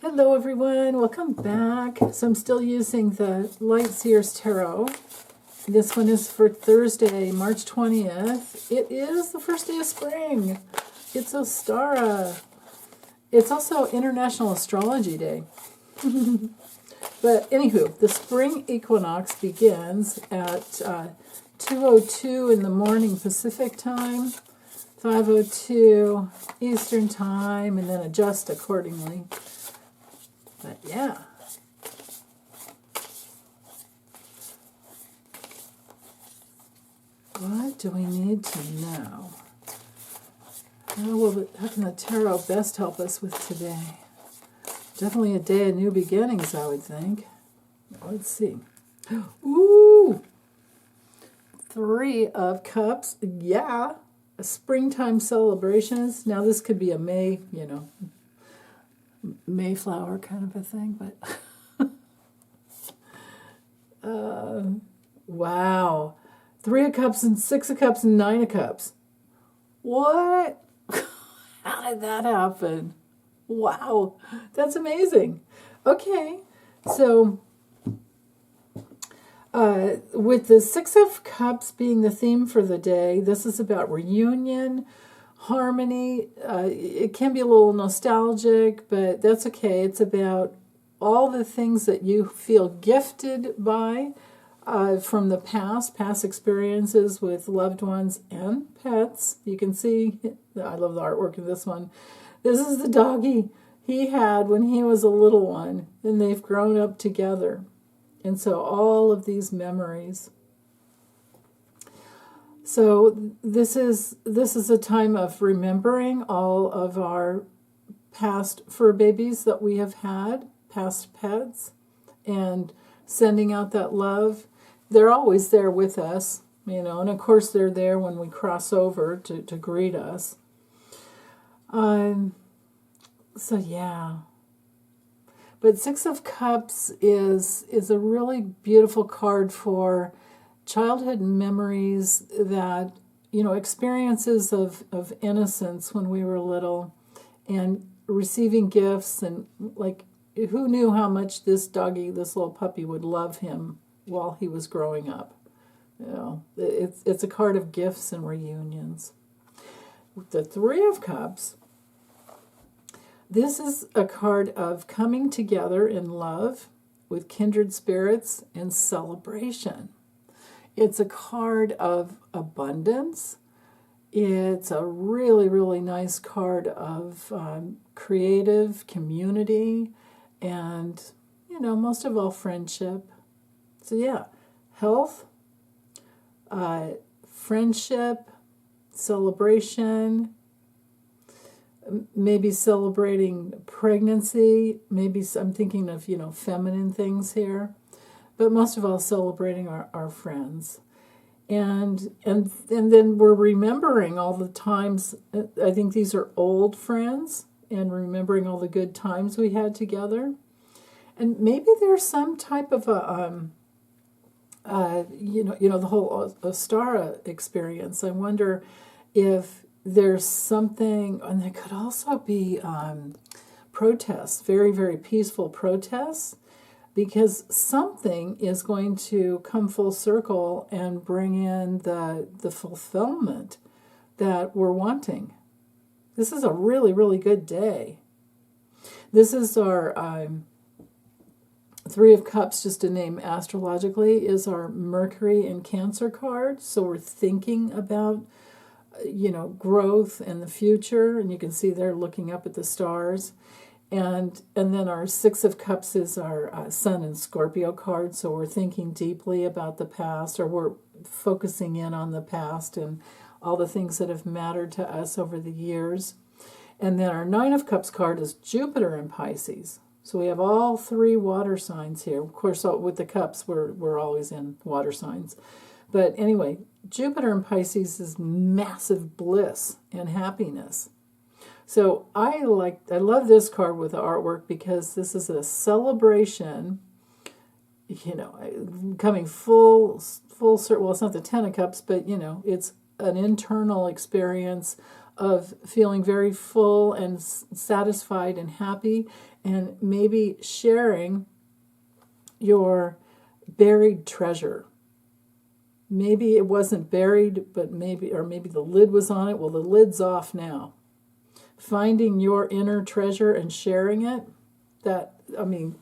Hello everyone, welcome back. So I'm still using the Light Seers Tarot. This one is for Thursday, March 20th. It is the first day of spring. It's Ostara. It's also International Astrology Day. But anywho, the spring equinox begins at 2:02 in the morning Pacific time, 5:02 Eastern time, and then adjust accordingly. But yeah. What do we need to know? How can the tarot best help us with today? Definitely a day of new beginnings, I would think. Let's see. Ooh! 3 of Cups. Yeah. Springtime celebrations. Now this could be a Mayflower kind of a thing, but wow. 3 of Cups and 6 of Cups and 9 of Cups. What? How did that happen? Wow, that's amazing. Okay, so with the 6 of Cups being the theme for the day, this is about reunion, harmony. It can be a little nostalgic, but that's okay. It's about all the things that you feel gifted by from the past experiences with loved ones and pets. You can see, I love the artwork of this one. This is the doggy he had when he was a little one, and they've grown up together. And so all of these memories. So this is a time of remembering all of our past fur babies that we have had, past pets, and sending out that love. They're always there with us, and of course they're there when we cross over to greet us. So yeah. But 6 of Cups is a really beautiful card for childhood memories that, experiences of innocence when we were little, and receiving gifts, and like, who knew how much this doggy, this little puppy, would love him while he was growing up. It's a card of gifts and reunions. With the 3 of Cups, this is a card of coming together in love with kindred spirits and celebration. It's a card of abundance. It's a really, really nice card of creative community and, most of all, friendship. So yeah, health, friendship, celebration, maybe celebrating pregnancy. Maybe I'm thinking of, feminine things here. But most of all, celebrating our friends. And then we're remembering all the times. I think these are old friends, and remembering all the good times we had together. And maybe there's some type of a, the whole Ostara experience. I wonder if there's something, and there could also be protests, very, very peaceful protests, because something is going to come full circle and bring in the fulfillment that we're wanting. This is a really, really good day. This is our 3 of Cups, just to name astrologically, is our Mercury and Cancer card. So we're thinking about, growth and the future. And you can see they're looking up at the stars. And then our 6 of Cups is our Sun and Scorpio card. So we're thinking deeply about the past, or we're focusing in on the past and all the things that have mattered to us over the years. And then our 9 of Cups card is Jupiter in Pisces. So we have all 3 water signs here. Of course, with the cups, we're always in water signs. But anyway, Jupiter in Pisces is massive bliss and happiness. So I love this card with the artwork, because this is a celebration, coming full circle. Well, it's not the 10 of Cups, but it's an internal experience of feeling very full and satisfied and happy, and maybe sharing your buried treasure. Maybe it wasn't buried, but maybe the lid was on it. Well, the lid's off now. Finding your inner treasure and sharing it,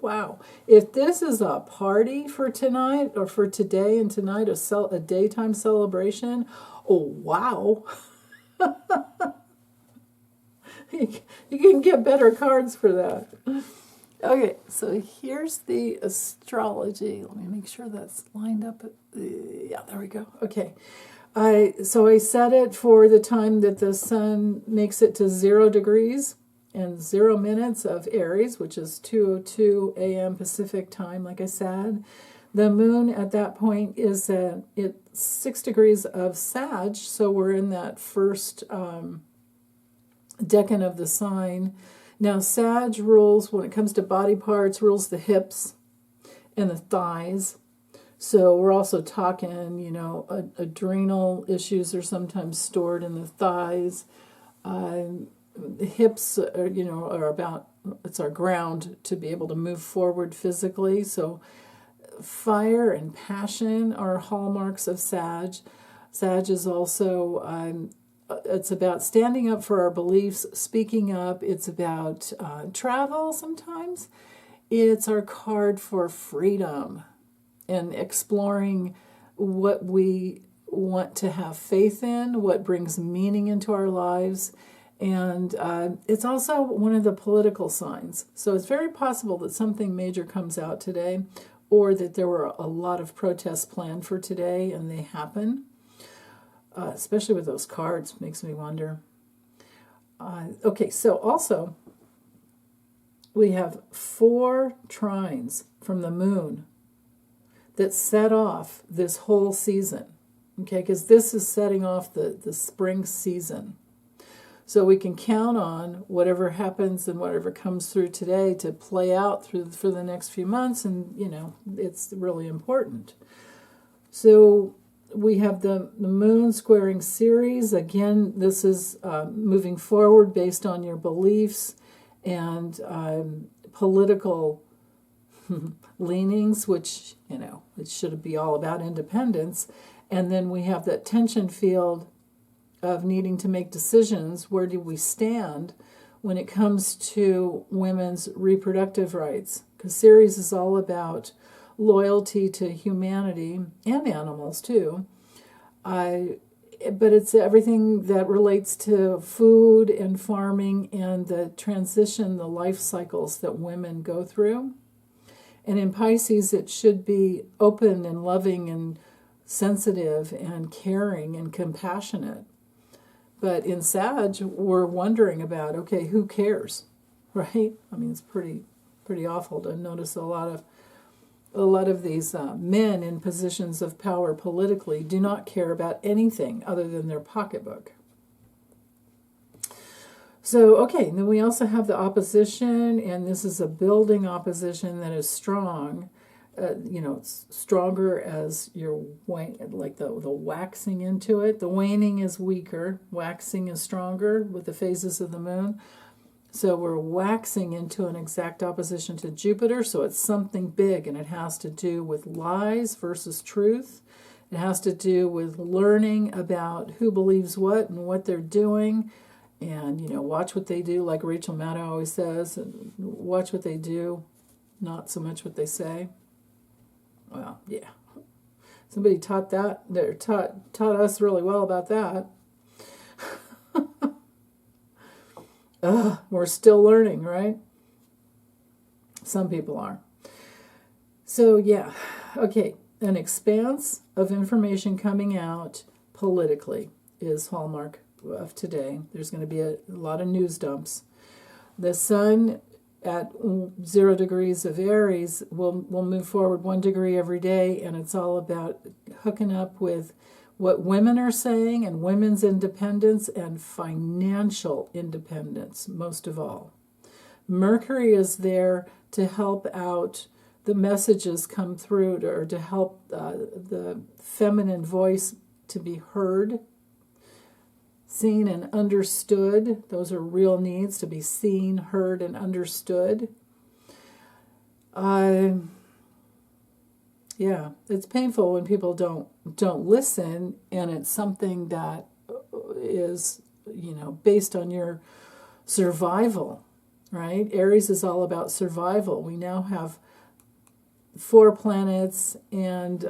wow. If this is a party for tonight or for today and tonight, a daytime celebration, oh, wow. You can get better cards for that. Okay, so here's the astrology. Let me make sure that's lined up. Yeah, there we go. Okay. So I set it for the time that the sun makes it to 0 degrees and 0 minutes of Aries, which is 2:02 a.m. Pacific time, like I said. The moon at that point is at 6 degrees of Sag, so we're in that first decan of the sign. Now, Sag rules, when it comes to body parts, rules the hips and the thighs. So we're also talking, adrenal issues are sometimes stored in the thighs. The hips, are about, it's our ground to be able to move forward physically. So fire and passion are hallmarks of Sag. Sag is also, it's about standing up for our beliefs, speaking up. It's about travel sometimes. It's our card for freedom and exploring what we want to have faith in, what brings meaning into our lives. And it's also one of the political signs. So it's very possible that something major comes out today, or that there were a lot of protests planned for today and they happen. Especially with those cards, makes me wonder. Okay, so also we have 4 trines from the moon that set off this whole season. Okay, because this is setting off the spring season. So we can count on whatever happens and whatever comes through today to play out for the next few months, and it's really important. So we have the moon squaring Ceres. Again, this is moving forward based on your beliefs and political leanings, which, it should be all about independence. And then we have that tension field of needing to make decisions. Where do we stand when it comes to women's reproductive rights? Because Ceres is all about loyalty to humanity and animals too. But it's everything that relates to food and farming and the transition, the life cycles that women go through. And in Pisces, it should be open and loving and sensitive and caring and compassionate. But in Sag, we're wondering about, okay, who cares, right? I mean, it's pretty awful to notice a lot of these men in positions of power politically do not care about anything other than their pocketbook. So, okay, then we also have the opposition, and this is a building opposition that is strong. It's stronger as you're like the waxing into it. The waning is weaker. Waxing is stronger with the phases of the moon. So we're waxing into an exact opposition to Jupiter, so it's something big, and it has to do with lies versus truth. It has to do with learning about who believes what and what they're doing, and, watch what they do, like Rachel Maddow always says, and watch what they do, not so much what they say. Well, yeah. Somebody taught that, taught us really well about that. We're still learning, right? Some people are. So, yeah. Okay. An expanse of information coming out politically is hallmark of today. There's going to be a lot of news dumps. The sun at 0 degrees of Aries will move forward 1 degree every day, and it's all about hooking up with what women are saying and women's independence and financial independence, most of all. Mercury is there to help out the messages come through, or to help the feminine voice to be heard. Seen and understood. Those are real needs, to be seen, heard, and understood. Yeah, it's painful when people don't listen, and it's something that is, based on your survival, right? Aries is all about survival. We now have 4 planets and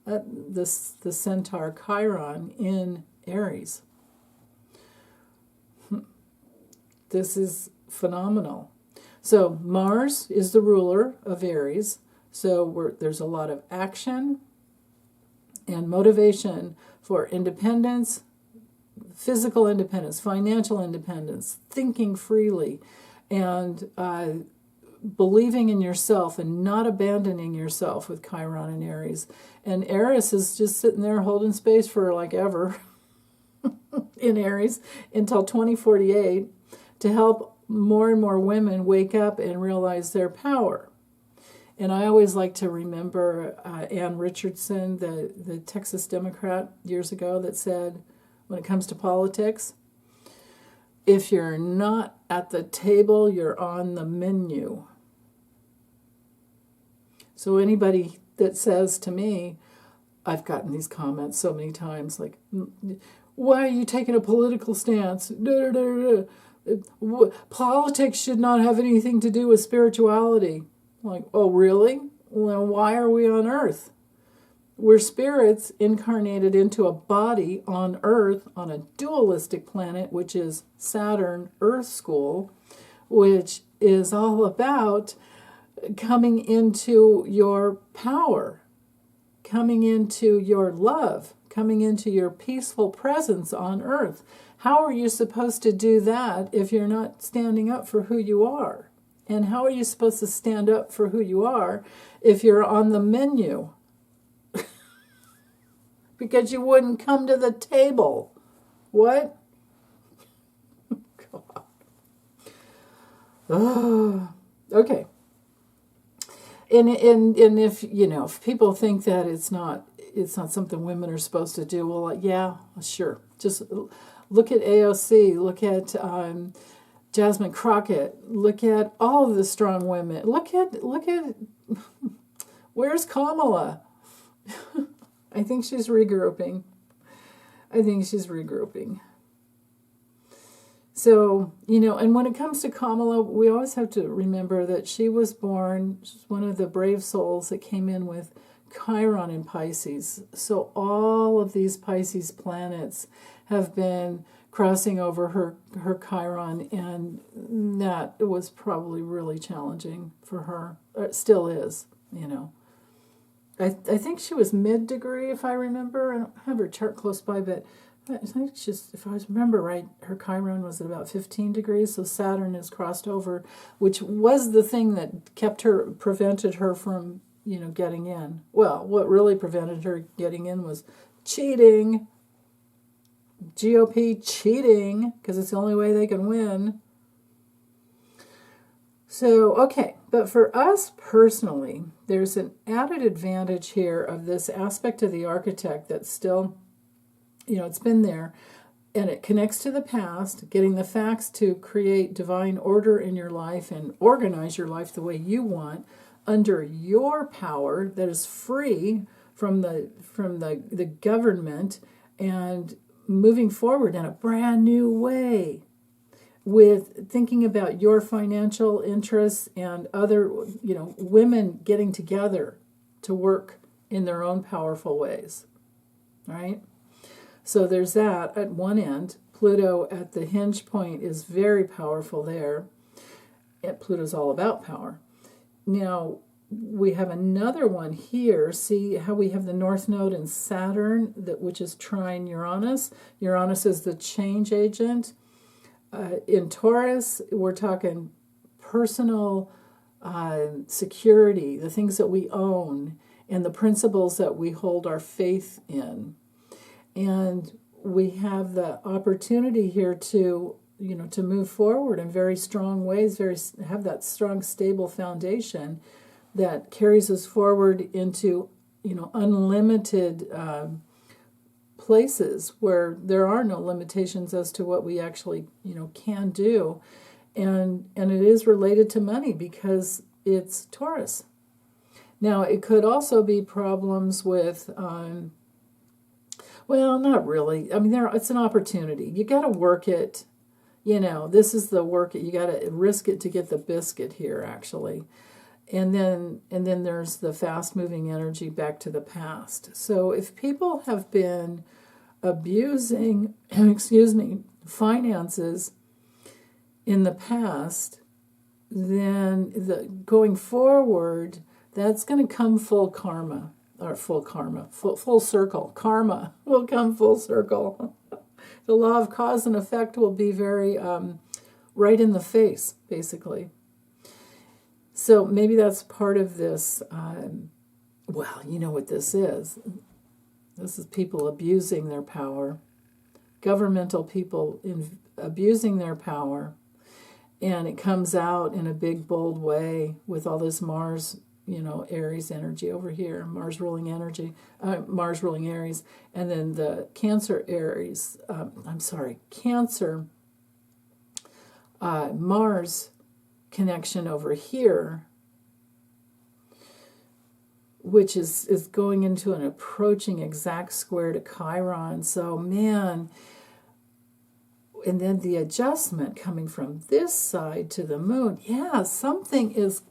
the centaur Chiron in Aries. This is phenomenal. So Mars is the ruler of Aries. So there's a lot of action and motivation for independence, physical independence, financial independence, thinking freely, and believing in yourself and not abandoning yourself with Chiron and Aries. And Aries is just sitting there holding space for like ever in Aries until 2048 to help more and more women wake up and realize their power. And I always like to remember Ann Richardson, the Texas Democrat years ago, that said, when it comes to politics, if you're not at the table, you're on the menu. So anybody that says to me, I've gotten these comments so many times, like, why are you taking a political stance? Politics should not have anything to do with spirituality. Like, oh, really? Well, why are we on Earth? We're spirits incarnated into a body on Earth, on a dualistic planet, which is Saturn, Earth School, which is all about coming into your power, coming into your love, coming into your peaceful presence on Earth. How are you supposed to do that if you're not standing up for who you are? And how are you supposed to stand up for who you are if you're on the menu? Because you wouldn't come to the table. What? God. Oh, okay. And if if people think that it's not something women are supposed to do, well, yeah, sure. Just look at AOC. Look at Jasmine Crockett. Look at all of the strong women. Look at where's Kamala? I think she's regrouping. So, and when it comes to Kamala, we always have to remember that she's one of the brave souls that came in with Chiron in Pisces. So all of these Pisces planets have been crossing over her Chiron, and that was probably really challenging for her. It still is, I think she was mid-degree, if I remember. I don't have her chart close by, but I think if I remember right, her Chiron was at about 15 degrees, so Saturn is crossed over, which was the thing that prevented her from, getting in. Well, what really prevented her getting in was cheating. GOP cheating, because it's the only way they can win. So, okay, but for us personally, there's an added advantage here of this aspect of the architect that's still, it's been there, and it connects to the past, getting the facts to create divine order in your life and organize your life the way you want under your power that is free from the government, and moving forward in a brand new way with thinking about your financial interests and other, women getting together to work in their own powerful ways, right? So there's that at one end. Pluto at the hinge point is very powerful there. Pluto's all about power. Now, we have another one here. See how we have the North Node in Saturn, which is trine Uranus. Uranus is the change agent. In Taurus, we're talking personal security, the things that we own, and the principles that we hold our faith in. And we have the opportunity here to move forward in very strong ways, have that strong, stable foundation that carries us forward into, unlimited places where there are no limitations as to what we actually, can do. And it is related to money because it's Taurus. Now, it could also be problems with, well, not really. I mean, it's an opportunity. You got to work it. This is the work it. You got to risk it to get the biscuit here, actually. And then there's the fast-moving energy back to the past. So if people have been abusing, finances in the past, then going forward, that's going to come full circle. Karma will come full circle. The law of cause and effect will be very right in the face, basically. So maybe that's part of this. Well, you know what this is. This is people abusing their power, governmental people abusing their power, and it comes out in a big, bold way with all this Mars, Aries energy over here, Mars ruling Aries, and then the Cancer Mars connection over here, which is going into an approaching exact square to Chiron. So, man, and then the adjustment coming from this side to the moon. Yeah, something's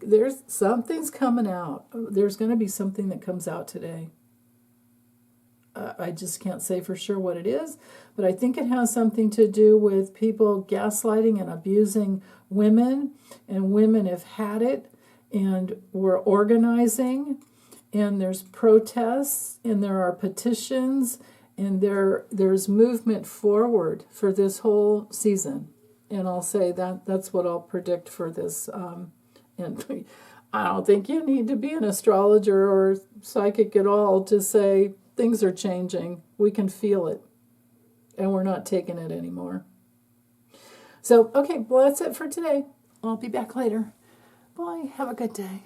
coming out. There's going to be something that comes out today. I just can't say for sure what it is, but I think it has something to do with people gaslighting and abusing women, and women have had it, and we're organizing, and there's protests, and there are petitions, and there's movement forward for this whole season. And I'll say that's what I'll predict for this. And I don't think you need to be an astrologer or psychic at all to say things are changing. We can feel it, and we're not taking it anymore. So, okay, well, that's it for today. I'll be back later. Bye. Have a good day.